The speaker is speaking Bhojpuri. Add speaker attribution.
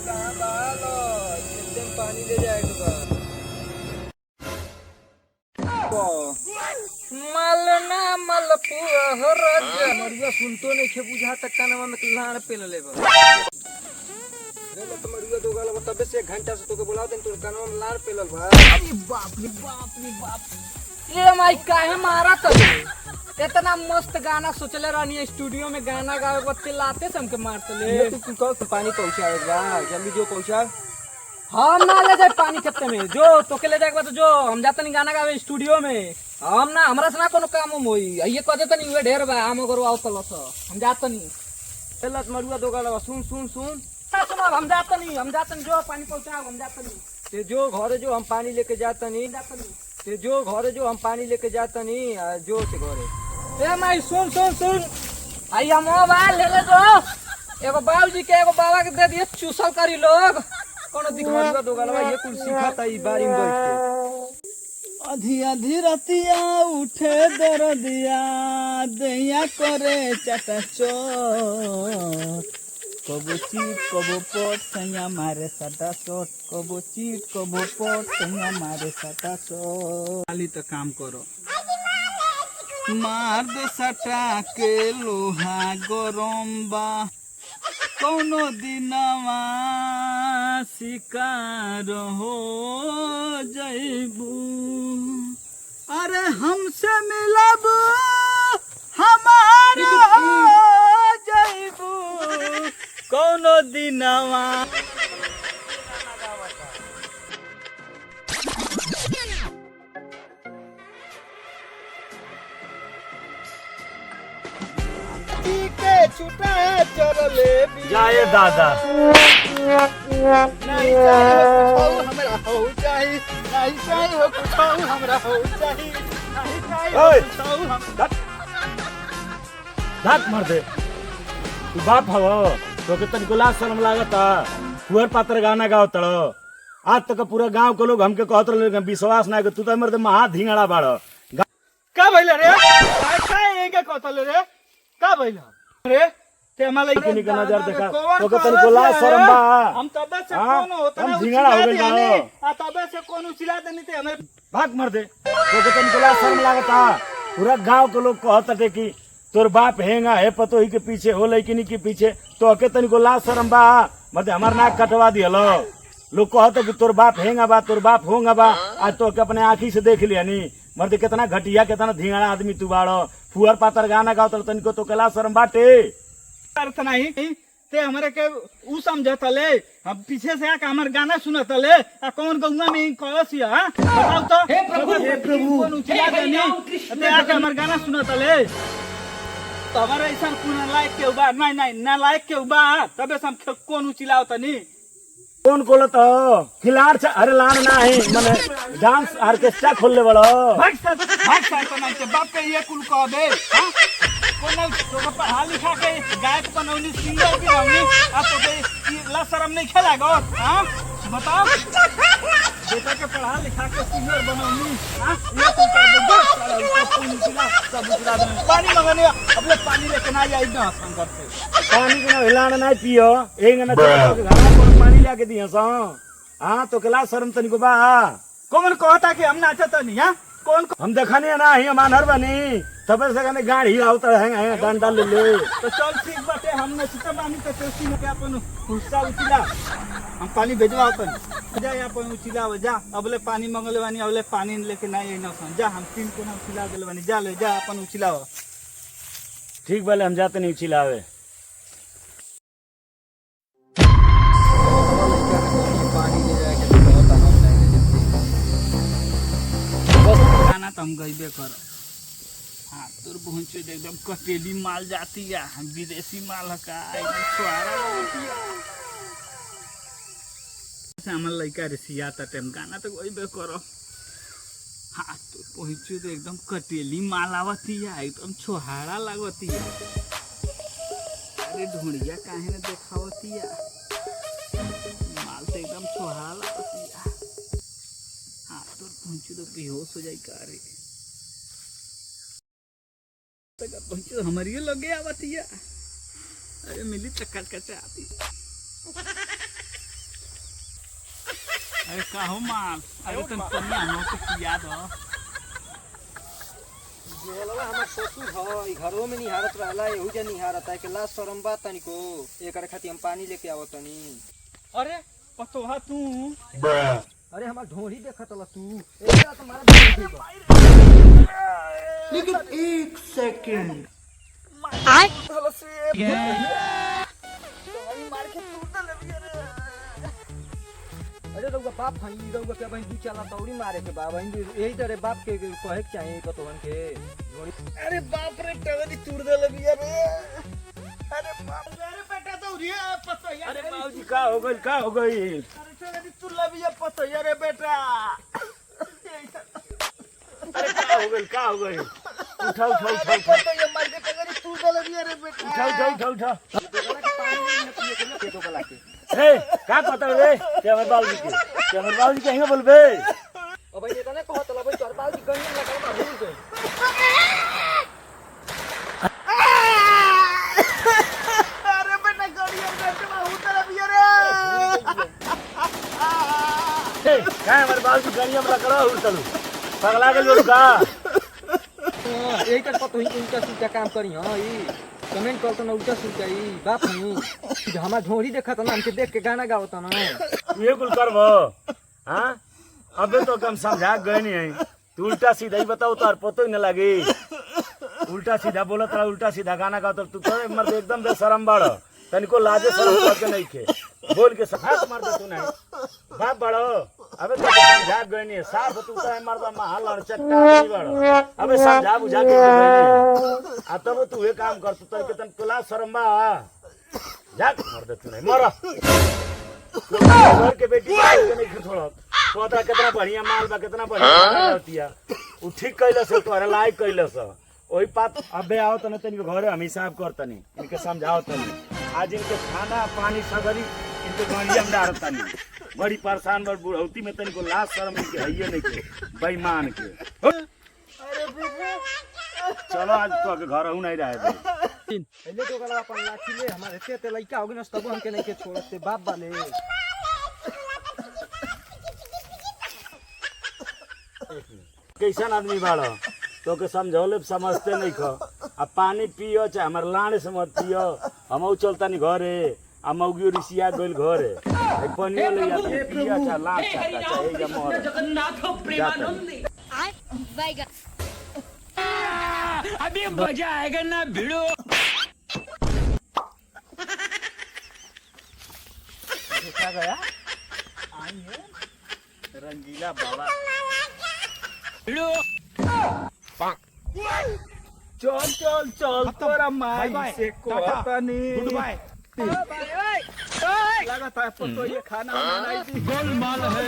Speaker 1: कहाँ बहाल हो? खेते में पानी ले जाएगा मलना मलपुआ हो राजा मरिया सुनतो नहीं खे बुझा तक कानवा में लाड़ पे ले लेबा रे मत मरिया दो गाल तबे से 1 घंटा से तोके बुला देन तोर कानवा में लाड़ पे लल बा। अरे बाप रे बाप रे बाप ये माई काहे मारा तबे इतना मस्त गाना सोचले रहनी स्टूडियो में गाना गावे बत्ते लाते से हमके मारते ले तू कल पानी पहुंचाएगा जल्दी जो पहुंचा हम ना ले जाए पानी खेते में जो तोके ले जाएगा तो जो हम जाते नहीं गाना गावे स्टूडियो में हम ना हमरा से ना कोनो काम होई ये कह देता नहीं वे ढेर बा हम करो आओ तलस हम जाते नहीं चलत मरुआ दो गाला सुन सुन सुन सुन हम जाते नहीं जो पानी पहुंचाओ हम जाते नहीं ते जो घरे जो हम पानी लेके जाते नहीं ते जो घरे जो हम पानी लेके जाते नहीं जो से घरे ए माई सुन सुन सुन आई हम मोबाइल ले ले जो एगो बाबूजी के एगो बाबा के दे दिए चूसल करी लोग कोनो दिखवा दो गाला ये कुर्सी खाता ई बारी में बैठ के
Speaker 2: आधी आधी रतिया उठे दरदिया दैया करे चटचो कबो चीट कबो पट सैया मारे सटा सोट कबो चीट कबो पट सैया मारे सटा सोट खाली तो काम करो मार दे सटा के लोहा गरम बा कौनो दिनवा शिकार हो जइबू अरे हमसे मिलब हमार हो जइबू कौनो दिनवा छुटा चरले
Speaker 3: जाए दादा
Speaker 2: नहीं चाहिए हमरा हो चाहिए नहीं चाहिए हो कुछ हमरा हो चाहिए नहीं चाहिए कुछ
Speaker 3: धाक मार दे तू बाप हव तो के तनिको लाज शर्म लागता कुहर पात्र गाना गाओ तड़ आज तक पूरा गांव के लोग हमके कहत रहे विश्वास ना तू तो मर्द महा धिंगड़ा बाड़
Speaker 2: का भइल रे काय एके कहतले रे का भइल रे ते हमरा
Speaker 3: किनी के नजर देखा तो के तनिको लाज शर्म बा
Speaker 2: हम तबे से कोनो होता
Speaker 3: हम धिंगड़ा हो गइल
Speaker 2: आ तबे से कोनो चिल्ला देनी ते हमें
Speaker 3: भाग मार दे तो के तनिको लाज शर्म लागता पूरा गांव के लोग कहत थे कि तोर बाप हेंगा है पतोही के पीछे हो लइकिनी के पीछे तो के तनिको लाज शर्म बा मत हमार नाक कटवा दिहलो लोग कहते कि तोर बाप हेंगा बा तोर बाप होंगा बा आज तो के अपने आंखी से देख लिया नी मर्द कितना घटिया कितना धिंगड़ा आदमी तू बाड़ो फुहर पातर गाना गाओ तो तनिको तो लाज शर्म बाटे
Speaker 2: अर्थ नहीं ते हमरे के उ समझतले हम पीछे से आके हमर गाना सुनतले आ कौन गौवा में कलसिया बताओ तो हे प्रभु कौन उचिला देनी ते आके हमर गाना सुनतले तो हमारे ऐसा कोन लायक के बा नहीं ना लायक के बा तबे से हम कौन उचिला तनी
Speaker 3: कौन कोलत खिलाड़ अरे लान ना है माने डांस ऑर्केस्ट्रा खोलले बड़ो
Speaker 2: भाग सा तो नहीं के बाप के ये कुल कहबे हां कोनो तो पढ़ा लिखा के गायक बनौनी सिंगर भी बनौनी अब तो के ला शर्म नहीं खेला गो हां बताओ बेटा के पढ़ा लिखा के सिंगर बनौनी हां ये तो कर दे पानी मंगने अपने पानी लेके ना आई ना संगर से
Speaker 3: पानी के ना हिलान ना पियो एंग ना घर पर पानी लाके दिया सा हां तो केला शर्म तनिको बा
Speaker 2: कौन कहता कि हम नाचत नहीं हां कौन
Speaker 3: हम देखने ना ही मानहर बनी तबे से कने गाड़ी आवता है डंडा ले ले
Speaker 2: तो चल ठीक बाटे हम नचते बानी तो चोसी में के अपन हुस्सा उचिला हम पानी भेजवा अपन जा अपन उचिला जा अबले पानी मंगले बानी अबले पानी लेके ना आई ना जा हम 3 कोना उचिला गेल बानी जा ले जा अपन उचिला
Speaker 3: ठीक बाले हम जाते नहीं चिल्लावे
Speaker 2: खाना तो हम गईबे कर हाँ तोर पहुंचे एकदम कटेली माल जाती है विदेशी माल का एकदम स्वारा हमर लड़का रे सिया टाइम गाना तो गईबे करो हाँ तो पहुंचे तो एकदम कटेली माल आवती है एकदम छोहाड़ा लागती है अरे ढूंढिया काहे ने देखावती है माल तो एकदम छोहाड़ा लागती है हाँ तो पहुंचे तो बेहोश हो जाए का रे पहुंचे हमारी लगे आवतिया अरे मिली चक्कर कच्चे आती। अरे काहो माल, अरे तुम कन्या हो तो याद हो।
Speaker 1: बोलवा हमर ससुर ह, ई घरो में निहारत रहला, एहू जे निहारत है के लाज शरम बा तनिको। एकर खातिर हम पानी लेके आवत तनी।
Speaker 2: अरे पतोहा तू
Speaker 1: अरे हमार ढोरी देखत ल तू। एकरा तो मारा दे देबा।
Speaker 3: लेकिन एक सेकंड
Speaker 1: अरे रउआ बाप हई, रउआ के बहन दू चला तौड़ी मारे के बा बहन, यही तरह बाप के कहे के चाहिए पतोहन के।
Speaker 3: अरे बाप रे टगरी तोड़ देले बिया रे। अरे बाप रे बेटा दौड़िया पतोया। अरे बाबूजी का हो गइल, का हो गइल? अरे टगरी तुला बिया पतोया रे बेटा। अरे का हो गइल, का हो गइल? उठा उठा उठा पतोया मार के टगरी तोड़ देले बिया रे बेटा। उठा उठा उठा उठा। ए का पता रे? ते हमर बाबूजी के हिंगा बोलबे।
Speaker 1: अब भाई नेता ने कहत ल भाई तोर बाबूजी गंगे में लगा भूल गए।
Speaker 3: अरे बेटा गड़िया में बाबू तेरा बिया रे। ए का हमर बाबूजी गड़िया में लगा उड़ चलू। पगला गेल का?
Speaker 1: यही कर पतोही के उल्टा सीधा काम करी। हां ई कमेंट करत न उल्टा सीधा ई बाप हई। हमार ढोरी देखत न हमके देख के गाना गावत न।
Speaker 3: ये कुल करबो? हां अबे तो कम समझा गए नहीं है। तू उल्टा सीधा ही बताओ तार पतो ही न लगी। उल्टा सीधा बोलत रहा, उल्टा सीधा गाना गाता तू तो मर्द एकदम बेशरम बाड़ो। तनिको लाजे शरम करके नहीं खे बोल के सफात मार दे तू नहीं बाप बाड़ो। अबे तो समझा गए नहीं साफ तू तो मर्द महल और चट्टा नहीं बाड़ो। अबे समझा बुझा के आ तब तू ये काम कर तू तो तन कोला शरम बा जा मार दे तू नहीं मर घर के बेटी के नहीं खिथोड़त। पता कितना बढ़िया माल बा, कितना बढ़िया होती है। उ ठीक कैलस तोहरे लायक कैलस ओही बात। अबे आओ तने तनी घरे हम हिसाब कर तनी इनके समझाओ तनी। आज इनके खाना पानी सगरी इनके गड़िया में डारत तनी। बड़ी परेशान बड़ बुढ़ौती में तनी को लाज शर्म इनके हइये नहीं के बेईमान के। अरे चलो आज तो के घर हूं नहीं रहे दे।
Speaker 1: पहले तो गला अपन लाठी ले हमारे ते लइका हो गए न तब हमके नहीं के छोड़ते बाप वाले।
Speaker 3: कैसन आदमी बाड़ो तो के समझौले समझते नहीं खो। अब पानी पियो चाहे हमारे लाने से मत पियो। हम चलता नहीं घरे आ मौगी रिसिया गइल घरे पनियो ले जाता पिया चाहे लान चाहता चाहे या मोर जगन्नाथ प्रेमानंद
Speaker 2: अभी मजा आएगा ना भिड़ो।
Speaker 3: क्या गया रंगीला बाबा
Speaker 2: भिड़ो।
Speaker 3: चल चल चल तोरा माई से कोतनी गुड बाय। लगाता है पतो ये खाना बनाई थी गोलमाल है।